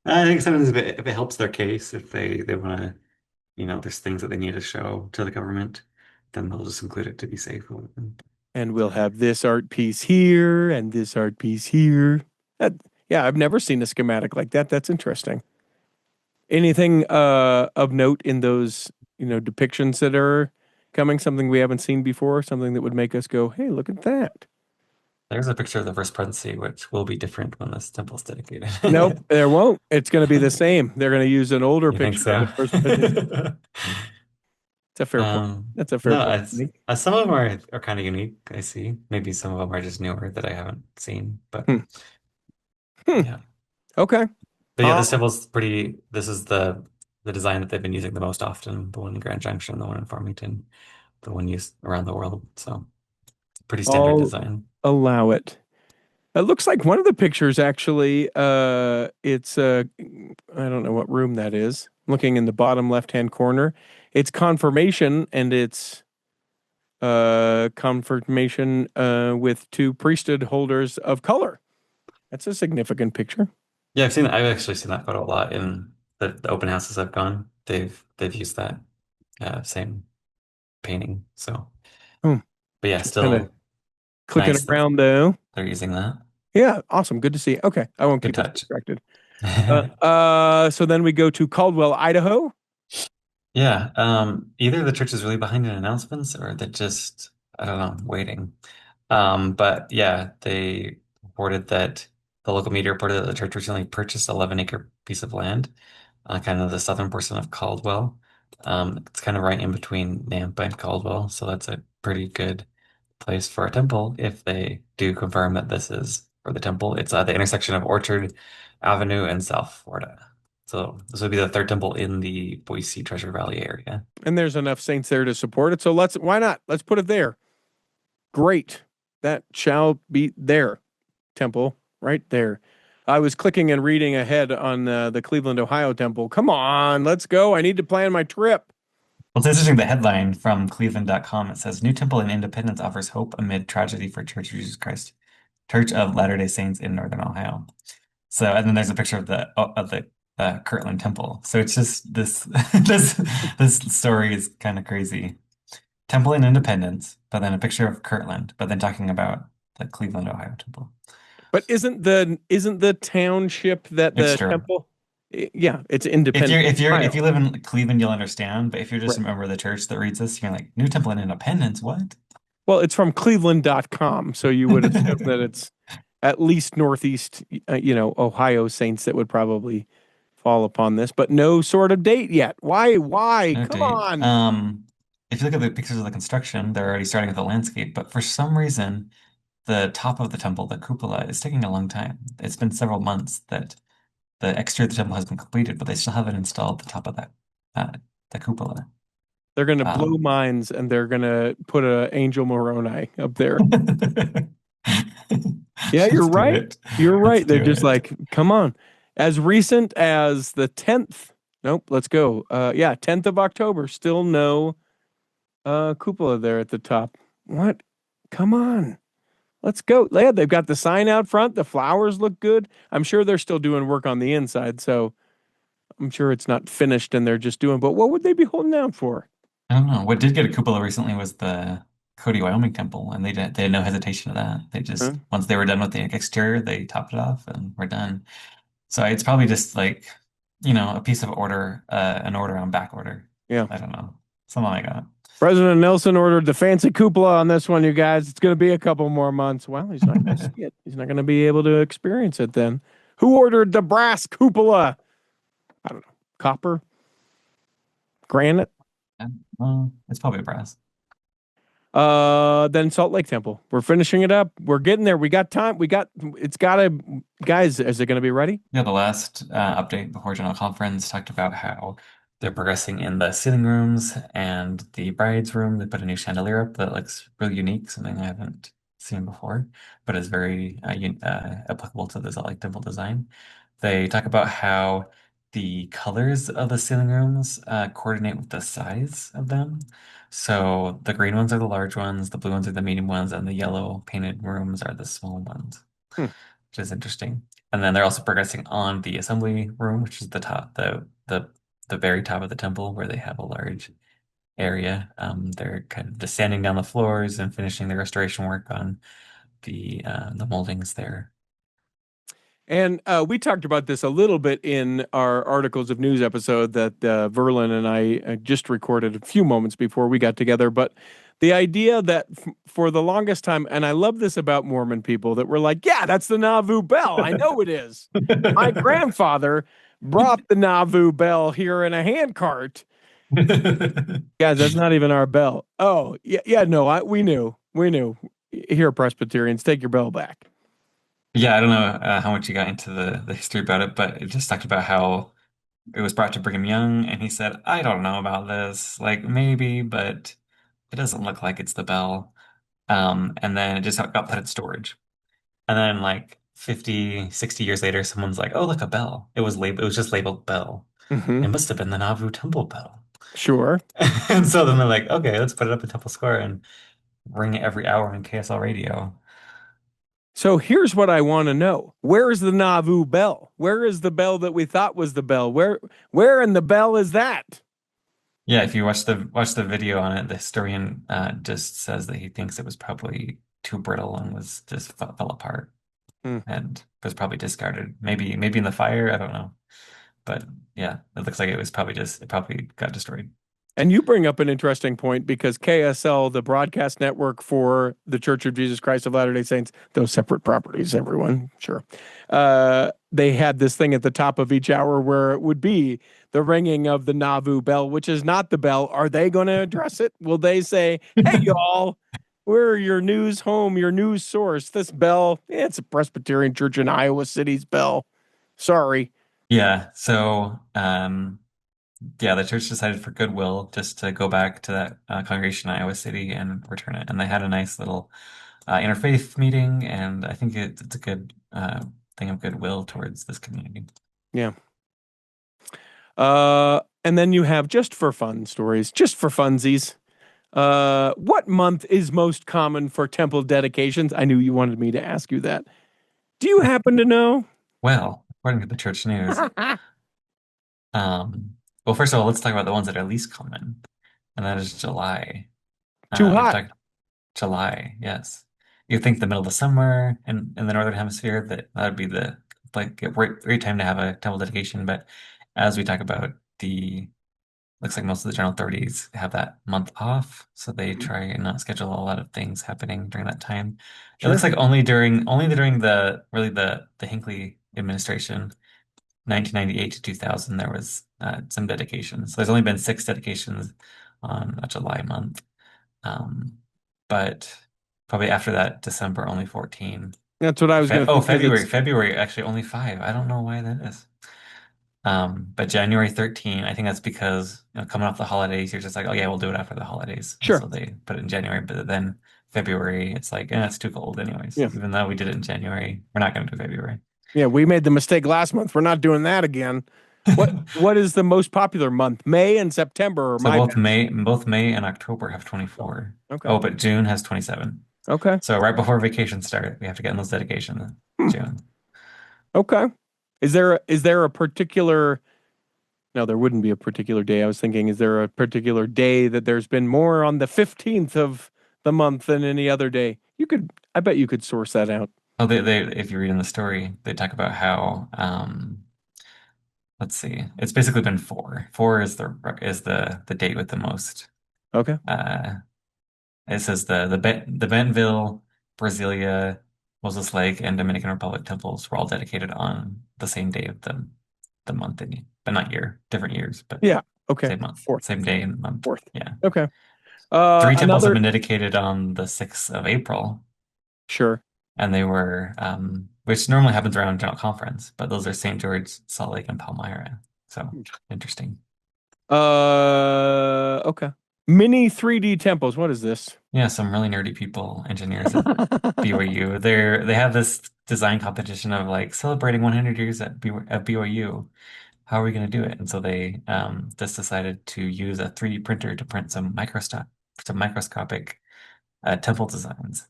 Speaker 1: I think sometimes if it helps their case, if they want to, there's things that they need to show to the government, then they'll just include it to be safe.
Speaker 3: And we'll have this art piece here and this art piece here. That, yeah, I've never seen a schematic like that. That's interesting. Anything of note in those, depictions that are coming? Something we haven't seen before, something that would make us go, "Hey, look at that."
Speaker 4: There's a picture of the first presidency, which will be different when this temple's dedicated.
Speaker 3: Nope, there won't. It's going to be the same. They're going to use an older
Speaker 4: You think
Speaker 3: picture of the
Speaker 4: so?
Speaker 3: first president. It's a fair point. That's a fair
Speaker 4: No,
Speaker 3: point.
Speaker 4: some of them are kind of unique, I see. Maybe some of them are just newer that I haven't seen, but
Speaker 3: Hmm. Hmm.
Speaker 4: yeah.
Speaker 3: Okay.
Speaker 4: But yeah,
Speaker 3: Uh,
Speaker 4: this temple's pretty, this is the design that they've been using the most often, the one in Grand Junction, the one in Farmington, the one used around the world. So pretty standard
Speaker 3: I'll
Speaker 4: design.
Speaker 3: allow it. It looks like one of the pictures actually, it's I don't know what room that is. Looking in the bottom left-hand corner. It's confirmation and it's confirmation with two priesthood holders of color. That's a significant picture.
Speaker 4: Yeah, I've actually seen that photo a lot in the open houses I've gone. They've used that same painting. So,
Speaker 3: Hmm.
Speaker 4: but yeah,
Speaker 3: Just kind of
Speaker 4: still
Speaker 3: clicking
Speaker 4: nice that
Speaker 3: around though.
Speaker 4: they're using that.
Speaker 3: Yeah, awesome. Good to see. Okay, I won't
Speaker 4: Good
Speaker 3: keep us
Speaker 4: touch.
Speaker 3: distracted. So then we go to Caldwell, Idaho.
Speaker 4: Yeah, either the church is really behind in announcements or they're just, I don't know, waiting. But yeah, they reported that the local media reported that the church recently purchased 11-acre piece of land, kind of the southern portion of Caldwell. It's kind of right in between Nampa and Caldwell, so that's a pretty good place for a temple if they do confirm that this is for the temple. It's at the intersection of Orchard Avenue and South Florida. So this would be the third temple in the Boise Treasure Valley area.
Speaker 3: And there's enough saints there to support it. So why not? Let's put it there. Great. That shall be there. Temple right there. I was clicking and reading ahead on the Cleveland, Ohio temple. Come on, let's go. I need to plan my trip.
Speaker 4: Well, it's interesting. The headline from Cleveland.com, it says New Temple in Independence offers hope amid tragedy for Church of Jesus Christ, Church of Latter-day Saints in Northern Ohio. So, and then there's a picture of the Kirtland Temple. So it's just this this story is kind of crazy. Temple in Independence, but then a picture of Kirtland, but then talking about the Cleveland, Ohio Temple.
Speaker 3: But isn't the township that
Speaker 4: It's
Speaker 3: the
Speaker 4: true.
Speaker 3: temple? Yeah, it's independent.
Speaker 4: If
Speaker 3: Ohio.
Speaker 4: you live in Cleveland, you'll understand. But if you're just
Speaker 3: Right.
Speaker 4: a member of the church that reads this, you're like, New Temple in Independence, what?
Speaker 3: Well, it's from cleveland.com, so you would assume that it's at least northeast, Ohio saints that would probably fall upon this, but no sort of date yet. Why? Why?
Speaker 4: No
Speaker 3: Come
Speaker 4: date.
Speaker 3: on.
Speaker 4: If you look at the pictures of the construction, they're already starting with the landscape, but for some reason, the top of the temple, the cupola, is taking a long time. It's been several months that the exterior of the temple has been completed, but they still haven't installed the top of that uh, the cupola.
Speaker 3: They're going to blow
Speaker 4: Um,
Speaker 3: minds and they're going to put a Angel Moroni up there. Yeah, you're
Speaker 4: let's do
Speaker 3: right.
Speaker 4: it.
Speaker 3: You're
Speaker 4: Let's
Speaker 3: right. They're
Speaker 4: do
Speaker 3: just
Speaker 4: it.
Speaker 3: like, come on. As recent as the 10th. Nope, let's go. Yeah, 10th of October. Still no cupola there at the top. What? Come on. Let's go. Yeah, they've got the sign out front. The flowers look good. I'm sure they're still doing work on the inside, so I'm sure it's not finished and they're just doing, but what would they be holding out for?
Speaker 4: I don't know. What did get a cupola recently was the Cody, Wyoming temple, and they had no hesitation of that. They
Speaker 3: Huh?
Speaker 4: just once they were done with the exterior, they topped it off and we're done. So it's probably just like, a piece of order, an order on back order.
Speaker 3: Yeah.
Speaker 4: I don't know. Something like that.
Speaker 3: President Nelson ordered the fancy cupola on this one, you guys. It's going to be a couple more months. Well, he's not going to see it. He's not going to be able to experience it then. Who ordered the brass cupola? I don't know. Copper? Granite?
Speaker 4: Yeah, well, it's probably brass.
Speaker 3: Then Salt Lake Temple. We're finishing it up. We're getting there. We got time. It's gotta, guys, is it gonna be ready?
Speaker 4: Yeah, the last update before General Conference talked about how they're progressing in the sitting rooms and the bride's room. They put a new chandelier up that looks really unique, something I haven't seen before, but is very applicable to the Salt Lake Temple design. They talk about how the colors of the ceiling rooms coordinate with the size of them. So the green ones are the large ones, the blue ones are the medium ones, and the yellow painted rooms are the small ones,
Speaker 3: Hmm.
Speaker 4: which is interesting. And then they're also progressing on the assembly room, which is the top, the very top of the temple where they have a large area. They're kind of just sanding down the floors and finishing the restoration work on the moldings there.
Speaker 3: And we talked about this a little bit in our articles of news episode that Verlin and I just recorded a few moments before we got together. But the idea that for the longest time, and I love this about Mormon people, that we're like, yeah, that's the Nauvoo bell. I know it is. My grandfather brought the Nauvoo bell here in a handcart. Guys, that's not even our bell. Oh, yeah, yeah, no, we knew. We knew. Here, Presbyterians, take your bell back.
Speaker 4: Yeah, I don't know how much you got into the history about it, but it just talked about how it was brought to Brigham Young, and he said, I don't know about this. Like, maybe, but it doesn't look like it's the bell. And then it just got put in storage. And then like 50, 60 years later, someone's like, oh, look, a bell. It was just labeled bell.
Speaker 3: Hmm.
Speaker 4: It must have been the Nauvoo Temple bell.
Speaker 3: Sure.
Speaker 4: And so then they're like, okay, let's put it up in Temple Square and ring it every hour on KSL radio.
Speaker 3: So here's what I want to know. Where is the Nauvoo bell? Where is the bell that we thought was the bell? Where in the bell is that?
Speaker 4: Yeah, if you watch the video on it, the historian just says that he thinks it was probably too brittle and was just fell apart
Speaker 3: Hmm.
Speaker 4: and was probably discarded. Maybe in the fire, I don't know. But yeah, it looks like it probably got destroyed.
Speaker 3: And you bring up an interesting point because KSL, the broadcast network for the Church of Jesus Christ of Latter-day Saints, those separate properties, everyone, sure. They had this thing at the top of each hour where it would be the ringing of the Nauvoo bell, which is not the bell. Are they going to address it? Will they say, hey, y'all, we're your news home, your news source. This bell, it's a Presbyterian church in Iowa City's bell. Sorry.
Speaker 4: Yeah, so yeah, the church decided for goodwill just to go back to that congregation in Iowa City and return it. And they had a nice little interfaith meeting, and I think it's a good thing of goodwill towards this community.
Speaker 3: Yeah. And then you have just for fun stories, just for funsies. What month is most common for temple dedications? I knew you wanted me to ask you that. Do you happen to know?
Speaker 4: Well, according to the church news, well, first of all, let's talk about the ones that are least common, and that is July.
Speaker 3: Too
Speaker 4: We've
Speaker 3: hot.
Speaker 4: talked July, yes. You think the middle of the summer in the northern hemisphere that would be the like a great time to have a temple dedication, but as we talk about the looks like most of the general authorities have that month off, so they try and not schedule a lot of things happening during that time. It looks
Speaker 3: Sure.
Speaker 4: like only during the Hinckley administration, 1998 to 2000, there was some dedications. So there's only been 6 dedications on a July month. Um, but probably after that, December only 14.
Speaker 3: That's what I was going to think because
Speaker 4: February,
Speaker 3: it's
Speaker 4: February actually only 5. I don't know why that is. But January 13, I think that's because coming off the holidays, you're just like, oh yeah, we'll do it after the holidays. And
Speaker 3: Sure.
Speaker 4: so they put it in January, but then February, it's like, it's too cold anyways.
Speaker 3: Yeah.
Speaker 4: Even though we did it in January, we're not going to do February.
Speaker 3: Yeah, we made the mistake last month. We're not doing that again. What is the most popular month? May and September are
Speaker 4: So
Speaker 3: my best.
Speaker 4: Both May and October have 24.
Speaker 3: Okay.
Speaker 4: Oh, but June has 27.
Speaker 3: Okay.
Speaker 4: So right before vacation start, we have to get in those dedications in
Speaker 3: Hmm.
Speaker 4: June.
Speaker 3: Okay. Is there a particular no, there wouldn't be a particular day. I was thinking, is there a particular day that there's been more on the 15th of the month than any other day? I bet you could source that out.
Speaker 4: Oh, if you read in the story, they talk about how, let's see, it's basically been four. Four is the date with the most.
Speaker 3: Okay.
Speaker 4: Uh, it says the Bentonville, Brasilia, Moses Lake, and Dominican Republic temples were all dedicated on the same day of the month, but not year, different years, but
Speaker 3: Yeah. Okay.
Speaker 4: same month,
Speaker 3: Fourth.
Speaker 4: same day and month.
Speaker 3: Fourth.
Speaker 4: Yeah.
Speaker 3: Okay.
Speaker 4: Three temples have
Speaker 3: Another
Speaker 4: been dedicated on the 6th of April,
Speaker 3: sure.
Speaker 4: and they were, which normally happens around General Conference, but those are St. George, Salt Lake, and Palmyra. So interesting.
Speaker 3: Okay. Mini 3D temples. What is this?
Speaker 4: Yeah, some really nerdy people, engineers at BYU. They have this design competition of like celebrating 100 years at BYU. How are we going to do it? And so they just decided to use a 3D printer to print some microscopic temple designs.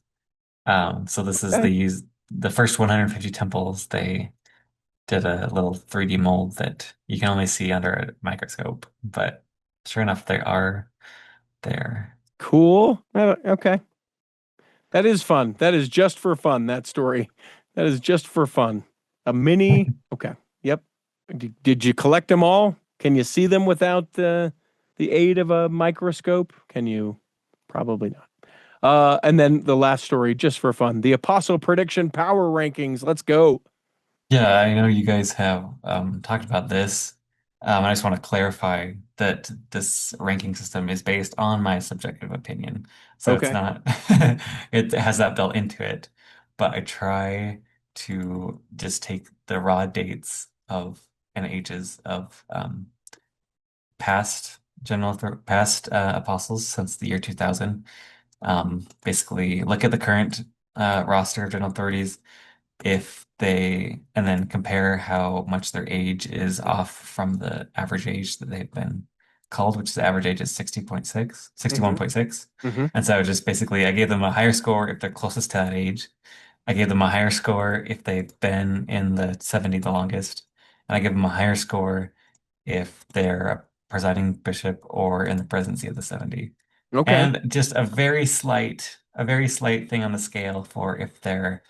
Speaker 4: So this is they
Speaker 3: Okay.
Speaker 4: used the first 150 temples. They did a little 3D mold that you can only see under a microscope, but sure enough, they are there.
Speaker 3: Cool. Okay. That is fun. That is just for fun, that story. That is just for fun. A mini. Okay. Yep. Did you collect them all? Can you see them without the aid of a microscope? Can you? Probably not. And then the last story, just for fun, the Apostle Prediction Power Rankings. Let's go.
Speaker 4: Yeah, I know you guys have talked about this. I just want to clarify that this ranking system is based on my subjective opinion. So it's
Speaker 3: Okay.
Speaker 4: not, it has that built into it. But I try to just take the raw dates of and ages of past apostles since the year 2000. Basically, look at the current roster of general authorities and then compare how much their age is off from the average age that they've been called, which the average age is 60.6,
Speaker 3: Mm-hmm.
Speaker 4: 61.6.
Speaker 3: Mm-hmm.
Speaker 4: And so just basically, I gave them a higher score if they're closest to that age. I gave them a higher score if they've been in the 70 the longest. And I give them a higher score if they're a presiding bishop or in the presidency of the 70.
Speaker 3: Okay.
Speaker 4: And just a very slight thing on the scale for if they're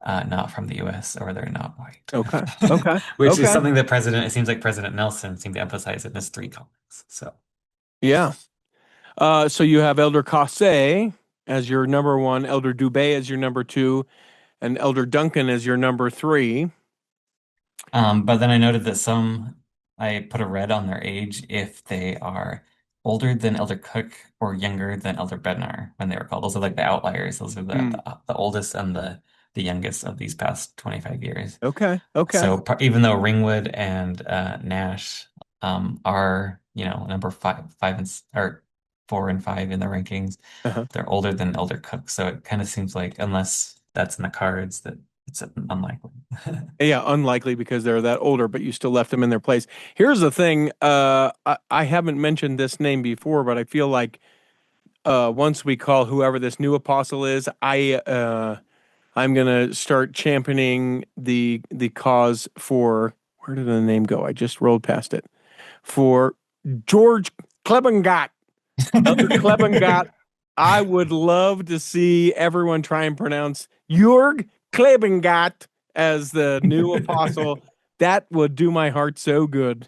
Speaker 4: not from the US or they're not white.
Speaker 3: Okay. Okay.
Speaker 4: Which is
Speaker 3: Okay.
Speaker 4: something it seems like President Nelson seemed to emphasize in his three comments. So,
Speaker 3: Yeah. So you have Elder Cossé as your number one, Elder Dubé as your number two, and Elder Duncan as your number three.
Speaker 4: but then I noted that I put a red on their age if they are older than Elder Cook or younger than Elder Bednar when they were called. Those are like the outliers. Those are
Speaker 3: Hmm.
Speaker 4: the oldest and the youngest of these past 25 years.
Speaker 3: Okay. Okay.
Speaker 4: So even though Ringwood and Nash are, number five or 4 and 5 in the rankings,
Speaker 3: Uh-huh.
Speaker 4: they're older than Elder Cook. So it kind of seems like unless that's in the cards, that it's unlikely.
Speaker 3: Yeah, unlikely because they're that older, but you still left them in their place. Here's the thing. I haven't mentioned this name before, but I feel like once we call whoever this new apostle is, I'm gonna start championing the cause for where did the name go? I just rolled past it. For George Klebengat. Elder Klebengat. I would love to see everyone try and pronounce Jörg Klebengat as the new apostle. That would do my heart so good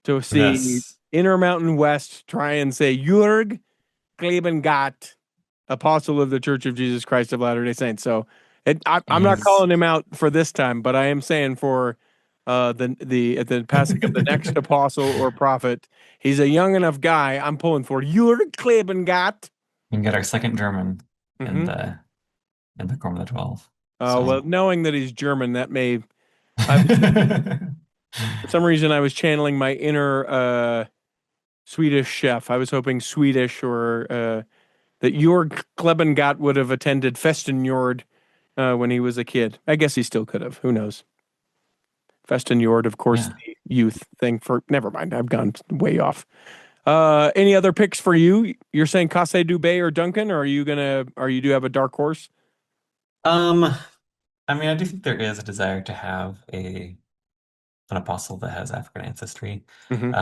Speaker 3: to see
Speaker 4: Yes.
Speaker 3: Intermountain West try and say Jörg Klebengat, apostle of the Church of Jesus Christ of Latter-day Saints. So I'm not
Speaker 4: He's
Speaker 3: calling him out for this time, but I am saying for the at the passing of the next apostle or prophet, he's a young enough guy. I'm pulling for Jörg Klebengat.
Speaker 4: We can get our second German in
Speaker 3: Mm-hmm.
Speaker 4: the Quorum of the 12.
Speaker 3: Well,
Speaker 4: So
Speaker 3: knowing that he's German, that may For some reason, I was channeling my inner Swedish chef. I was hoping Swedish or that Jörg Klebengat would have attended Festenjord when he was a kid. I guess he still could have. Who knows? Festenjord, of course,
Speaker 4: Yeah.
Speaker 3: the youth thing for. Never mind. I've gone way off. Any other picks for you? You're saying Kasse Dubé or Duncan, or are you gonna? Or you do have a dark horse?
Speaker 4: Um, I mean, I do think there is a desire to have a an apostle that has African ancestry
Speaker 3: Hmm.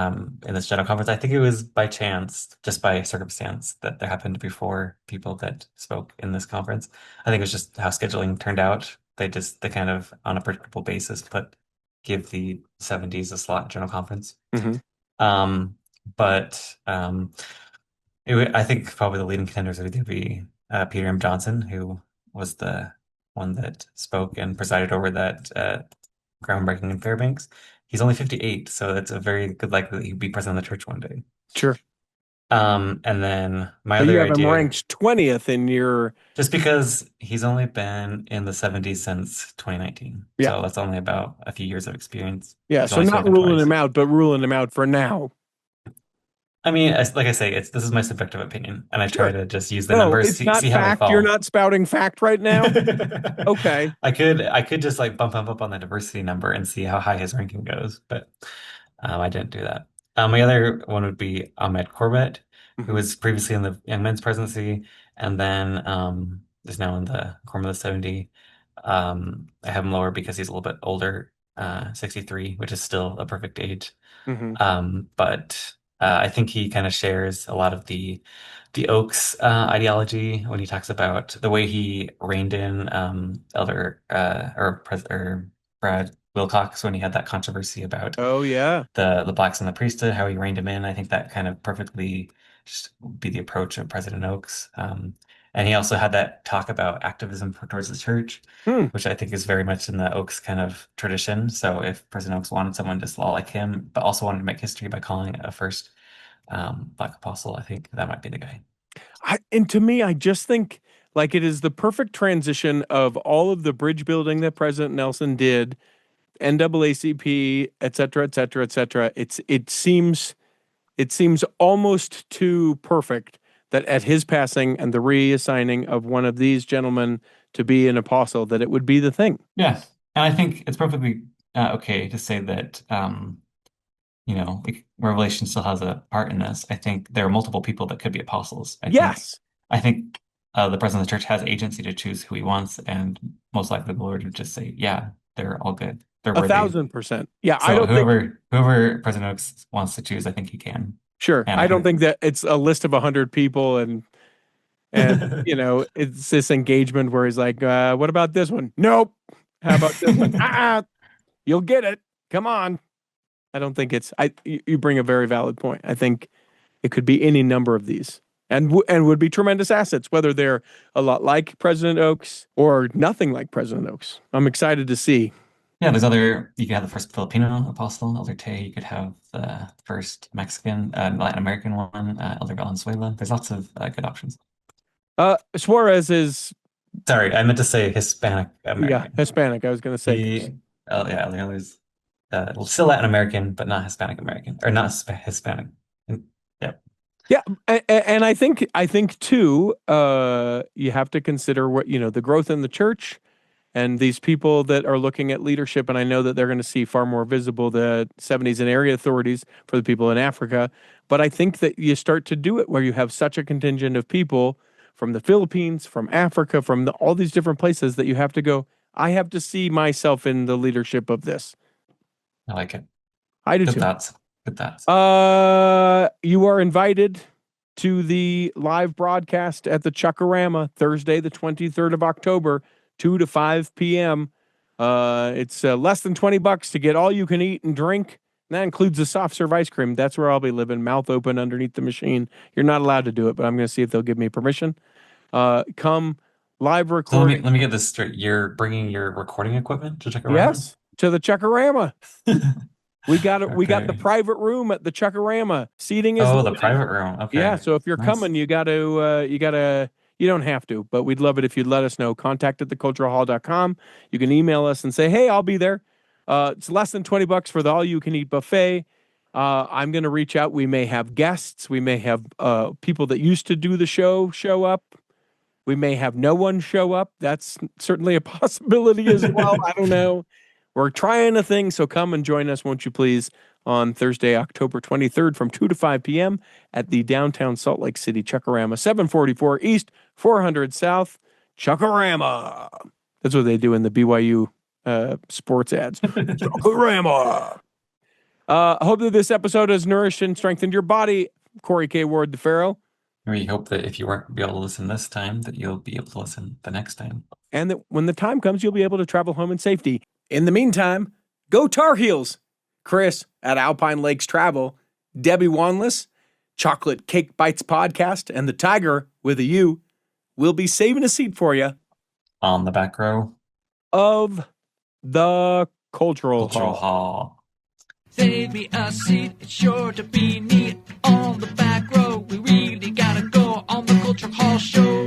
Speaker 4: in this general conference. I think it was by chance, just by circumstance, that there happened to be four people that spoke in this conference. I think it was just how scheduling turned out. They kind of on a predictable basis give the 70s a slot general conference.
Speaker 3: Hmm.
Speaker 4: Um, but I think probably the leading contenders would either be Peter M. Johnson, who was the one that spoke and presided over that groundbreaking in Fairbanks. He's only 58, so it's a very good likelihood he'd be president of the church one day.
Speaker 3: Sure.
Speaker 4: And then my
Speaker 3: So you
Speaker 4: other
Speaker 3: have him
Speaker 4: idea,
Speaker 3: ranked 20th in your.
Speaker 4: just because he's only been in the 70s since 2019,
Speaker 3: Yeah.
Speaker 4: so that's only about a few years of experience.
Speaker 3: Yeah.
Speaker 4: He's
Speaker 3: So
Speaker 4: only
Speaker 3: not
Speaker 4: sworn in
Speaker 3: ruling
Speaker 4: twice.
Speaker 3: him out, but ruling him out for now.
Speaker 4: I mean, like I say, this is my subjective opinion, and I try
Speaker 3: Sure.
Speaker 4: to just use the
Speaker 3: No,
Speaker 4: numbers,
Speaker 3: it's not
Speaker 4: see how they
Speaker 3: fact. You're
Speaker 4: fall.
Speaker 3: not spouting fact right now. Okay.
Speaker 4: I could just like bump him up on the diversity number and see how high his ranking goes, but I didn't do that. My other one would be Ahmed Corbett, who
Speaker 3: Hmm.
Speaker 4: was previously in the Young Men's presidency and then is now in the Quorum of the 70. I have him lower because he's a little bit older, 63, which is still a perfect age.
Speaker 3: Hmm.
Speaker 4: But I think he kind of shares a lot of the Oaks ideology when he talks about the way he reined in Elder or Brad Wilcox when he had that controversy about
Speaker 3: Oh yeah.
Speaker 4: the blacks in the priesthood, how he reined him in. I think that kind of perfectly just would be the approach of President Oaks. And he also had that talk about activism towards the church,
Speaker 3: Hmm.
Speaker 4: which I think is very much in the Oaks kind of tradition. So if President Oaks wanted someone just law like him, but also wanted to make history by calling a first black apostle, I think that might be the guy.
Speaker 3: And to me, I just think like it is the perfect transition of all of the bridge building that President Nelson did, NAACP, et cetera, et cetera, et cetera. It seems almost too perfect that at his passing and the reassigning of one of these gentlemen to be an apostle, that it would be the thing.
Speaker 4: Yeah, and I think it's perfectly okay to say that Revelation still has a part in this. I think there are multiple people that could be apostles.
Speaker 3: Yes,
Speaker 4: I think the president of the church has agency to choose who he wants, and most likely the Lord would just say, "Yeah, they're all good. They're
Speaker 3: a
Speaker 4: worthy."
Speaker 3: 1000%. Yeah, I
Speaker 4: So
Speaker 3: don't think.
Speaker 4: whoever President Oaks wants to choose, I think he can.
Speaker 3: Sure,
Speaker 4: And I
Speaker 3: I don't
Speaker 4: think
Speaker 3: think that it's a list of 100 people and it's this engagement where he's like, "What about this one? Nope. How about this one? You'll get it. Come on." I don't think it's. You bring a very valid point. I think it could be any number of these, and would be tremendous assets, whether they're a lot like President Oaks or nothing like President Oaks. I'm excited to see.
Speaker 4: yeah, you could have the first Filipino apostle, Elder Tay. You could have the first Mexican, Latin American one, Elder Valenzuela. There's lots of good options.
Speaker 3: Suarez is,
Speaker 4: Sorry, I meant to say Hispanic
Speaker 3: yeah,
Speaker 4: American.
Speaker 3: Hispanic. I was going to say,
Speaker 4: He, oh yeah, there's still Latin American, but not Hispanic American, or not Hispanic. Yeah,
Speaker 3: yeah, and I think too, you have to consider what the growth in the church and these people that are looking at leadership. And I know that they're going to see far more visible the 70s and area authorities for the people in Africa. But I think that you start to do it where you have such a contingent of people from the Philippines, from Africa, from all these different places that you have to go. I have to see myself in the leadership of this.
Speaker 4: I like it.
Speaker 3: I do
Speaker 4: Good
Speaker 3: too.
Speaker 4: thoughts. Good thoughts.
Speaker 3: You are invited to the live broadcast at the Chuckarama Thursday, the 23rd of October, 2 to 5 p.m. It's less than $20 to get all you can eat and drink. And that includes the soft serve ice cream. That's where I'll be living, mouth open underneath the machine. You're not allowed to do it, but I'm going to see if they'll give me permission. Come live
Speaker 4: So
Speaker 3: recording.
Speaker 4: let me get this straight. You're bringing your recording equipment to check around?
Speaker 3: Yes, to the Chuckarama. We got it. We got the
Speaker 4: Okay.
Speaker 3: private room at the Chuckarama. Seating is
Speaker 4: Oh, the
Speaker 3: limited.
Speaker 4: private room.
Speaker 3: Yeah,
Speaker 4: Okay.
Speaker 3: so if you're
Speaker 4: Nice.
Speaker 3: coming, you don't have to, but we'd love it if you'd let us know. Contact at theculturalhall.com. You can email us and say, hey, I'll be there. It's less than $20 for the all-you-can-eat buffet. I'm going to reach out. We may have guests. We may have people that used to do the show up. We may have no one show up. That's certainly a possibility as well. I don't know. We're trying a thing, so come and join us, won't you please, on Thursday, October 23rd from 2 to 5 p.m. at the downtown Salt Lake City Chuckarama, 744 East, 400 South, Chuckarama. That's what they do in the BYU sports ads. Chuckarama. I hope that this episode has nourished and strengthened your body. Corey K. Ward, the Pharaoh.
Speaker 4: We hope that if you weren't be able to listen this time, that you'll be able to listen the next time.
Speaker 3: And that when the time comes, you'll be able to travel home in safety. In the meantime, go Tar Heels. Chris at Alpine Lakes Travel, Debbie Wanless, Chocolate Cake Bites Podcast, and the Tiger with a U will be saving a seat for you
Speaker 4: On the back row
Speaker 3: of the Cultural
Speaker 4: Cultural
Speaker 3: Hall.
Speaker 4: Hall.
Speaker 5: Save me a seat, it's sure to be neat on the back row. We really gotta go on the Culture Hall show.